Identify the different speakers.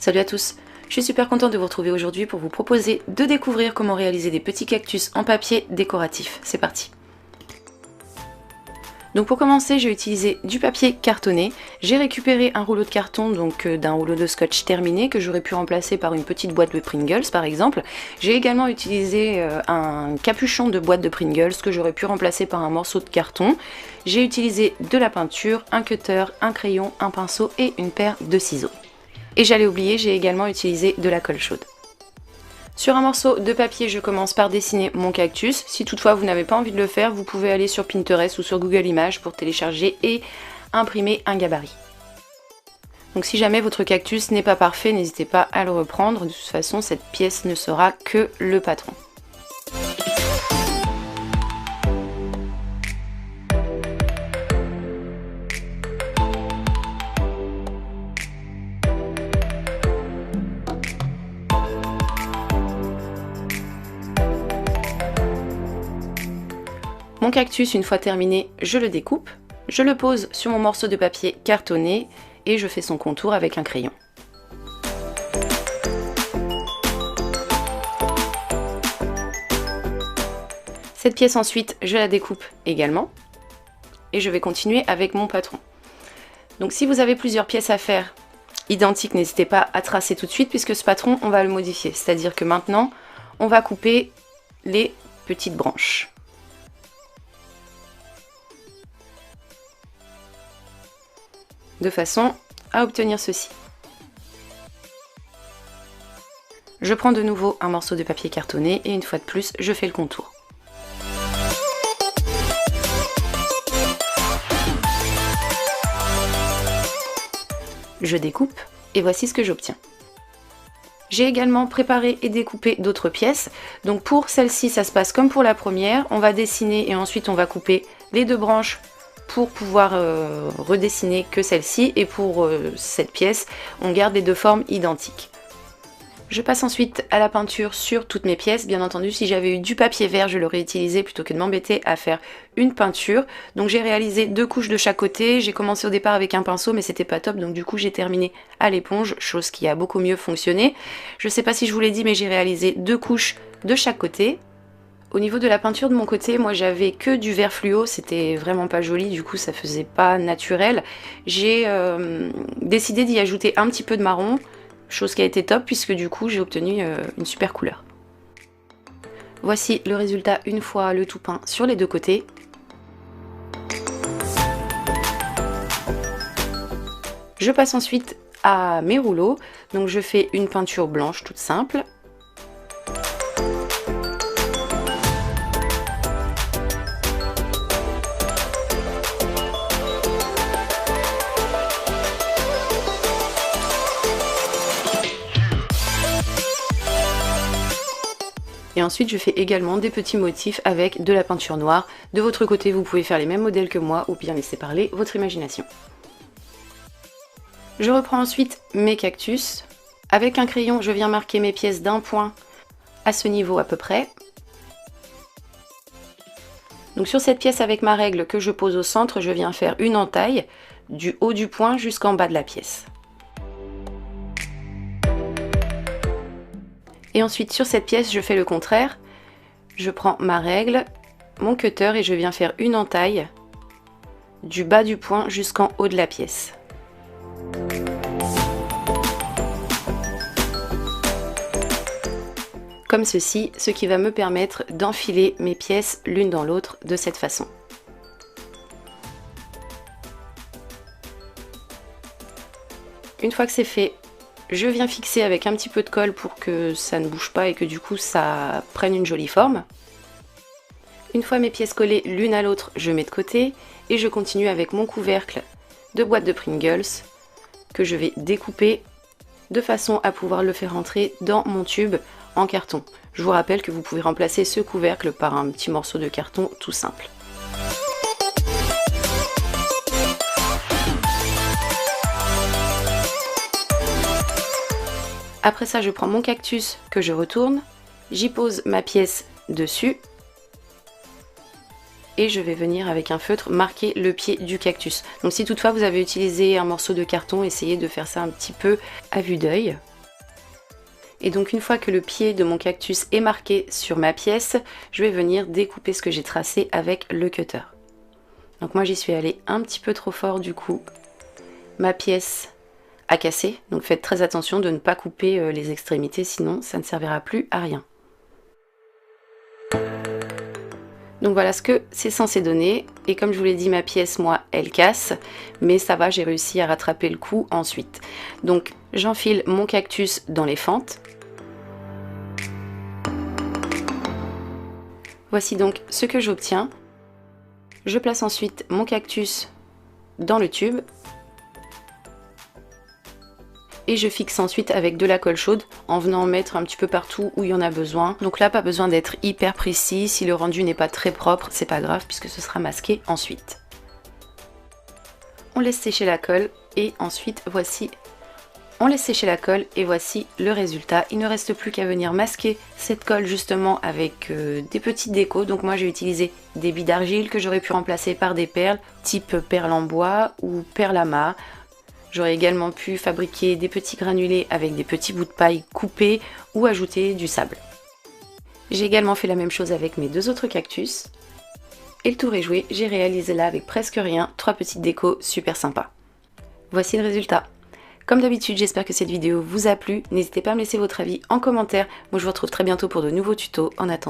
Speaker 1: Salut à tous, je suis super contente de vous retrouver aujourd'hui pour vous proposer de découvrir comment réaliser des petits cactus en papier décoratif. C'est parti. Donc pour commencer, j'ai utilisé du papier cartonné. J'ai récupéré un rouleau de carton, donc d'un rouleau de scotch terminé que j'aurais pu remplacer par une petite boîte de Pringles par exemple. J'ai également utilisé un capuchon de boîte de Pringles que j'aurais pu remplacer par un morceau de carton. J'ai utilisé de la peinture, un cutter, un crayon, un pinceau et une paire de ciseaux. Et j'allais oublier, j'ai également utilisé de la colle chaude. Sur un morceau de papier, je commence par dessiner mon cactus. Si toutefois vous n'avez pas envie de le faire, vous pouvez aller sur Pinterest ou sur Google Images pour télécharger et imprimer un gabarit. Donc si jamais votre cactus n'est pas parfait, n'hésitez pas à le reprendre. De toute façon, cette pièce ne sera que le patron. Mon cactus, une fois terminé, je le découpe, je le pose sur mon morceau de papier cartonné et je fais son contour avec un crayon. Cette pièce ensuite, je la découpe également et je vais continuer avec mon patron. Donc si vous avez plusieurs pièces à faire identiques, n'hésitez pas à tracer tout de suite puisque ce patron, on va le modifier. C'est-à-dire que maintenant, on va couper les petites branches. De façon à obtenir ceci. Je prends de nouveau un morceau de papier cartonné et une fois de plus, je fais le contour. Je découpe et voici ce que j'obtiens. J'ai également préparé et découpé d'autres pièces. Donc pour celle-ci, ça se passe comme pour la première. On va dessiner et ensuite on va couper les deux branches pour pouvoir redessiner que celle-ci, et pour cette pièce on garde les deux formes identiques. Je passe ensuite à la peinture sur toutes mes pièces. Bien entendu, si j'avais eu du papier vert, je l'aurais utilisé plutôt que de m'embêter à faire une peinture. Donc j'ai réalisé 2 couches de chaque côté. J'ai commencé au départ avec un pinceau mais c'était pas top, donc du coup j'ai terminé à l'éponge, chose qui a beaucoup mieux fonctionné. Je sais pas si je vous l'ai dit, mais j'ai réalisé 2 couches de chaque côté. Au niveau de la peinture de mon côté, moi j'avais que du vert fluo, c'était vraiment pas joli, du coup ça faisait pas naturel. J'ai décidé d'y ajouter un petit peu de marron, chose qui a été top puisque du coup j'ai obtenu une super couleur. Voici le résultat une fois le tout peint sur les deux côtés. Je passe ensuite à mes rouleaux, donc je fais une peinture blanche toute simple. Et ensuite je fais également des petits motifs avec de la peinture noire. De votre côté vous pouvez faire les mêmes modèles que moi ou bien laisser parler votre imagination. Je reprends ensuite mes cactus. Avec un crayon je viens marquer mes pièces d'un point à ce niveau à peu près. Donc sur cette pièce avec ma règle que je pose au centre, je viens faire une entaille du haut du point jusqu'en bas de la pièce. Et ensuite sur cette pièce je fais le contraire, je prends ma règle, mon cutter et je viens faire une entaille du bas du point jusqu'en haut de la pièce. Comme ceci, ce qui va me permettre d'enfiler mes pièces l'une dans l'autre de cette façon. Une fois que c'est fait, je viens fixer avec un petit peu de colle pour que ça ne bouge pas et que du coup ça prenne une jolie forme. Une fois mes pièces collées l'une à l'autre, je mets de côté et je continue avec mon couvercle de boîte de Pringles que je vais découper de façon à pouvoir le faire entrer dans mon tube en carton. Je vous rappelle que vous pouvez remplacer ce couvercle par un petit morceau de carton tout simple. Après ça, je prends mon cactus que je retourne, j'y pose ma pièce dessus et je vais venir avec un feutre marquer le pied du cactus. Donc si toutefois vous avez utilisé un morceau de carton, essayez de faire ça un petit peu à vue d'œil. Et donc une fois que le pied de mon cactus est marqué sur ma pièce, je vais venir découper ce que j'ai tracé avec le cutter. Donc moi j'y suis allée un petit peu trop fort du coup. Ma pièce a cassé, donc faites très attention de ne pas couper les extrémités, sinon ça ne servira plus à rien. Donc voilà ce que c'est censé donner, et comme je vous l'ai dit, ma pièce, moi, elle casse, mais ça va, j'ai réussi à rattraper le coup ensuite. Donc j'enfile mon cactus dans les fentes. Voici donc ce que j'obtiens. Je place ensuite mon cactus dans le tube. Et je fixe ensuite avec de la colle chaude en venant en mettre un petit peu partout où il y en a besoin. Donc là, pas besoin d'être hyper précis. Si le rendu n'est pas très propre, c'est pas grave puisque ce sera masqué ensuite. On laisse sécher la colle et ensuite voici... On laisse sécher la colle et voici le résultat. Il ne reste plus qu'à venir masquer cette colle justement avec des petites décos. Donc moi j'ai utilisé des billes d'argile que j'aurais pu remplacer par des perles type perles en bois ou perles à mât. J'aurais également pu fabriquer des petits granulés avec des petits bouts de paille coupés ou ajouter du sable. J'ai également fait la même chose avec mes deux autres cactus. Et le tour est joué, j'ai réalisé là avec presque rien 3 petites décos super sympas. Voici le résultat. Comme d'habitude, j'espère que cette vidéo vous a plu. N'hésitez pas à me laisser votre avis en commentaire. Moi je vous retrouve très bientôt pour de nouveaux tutos. En attendant,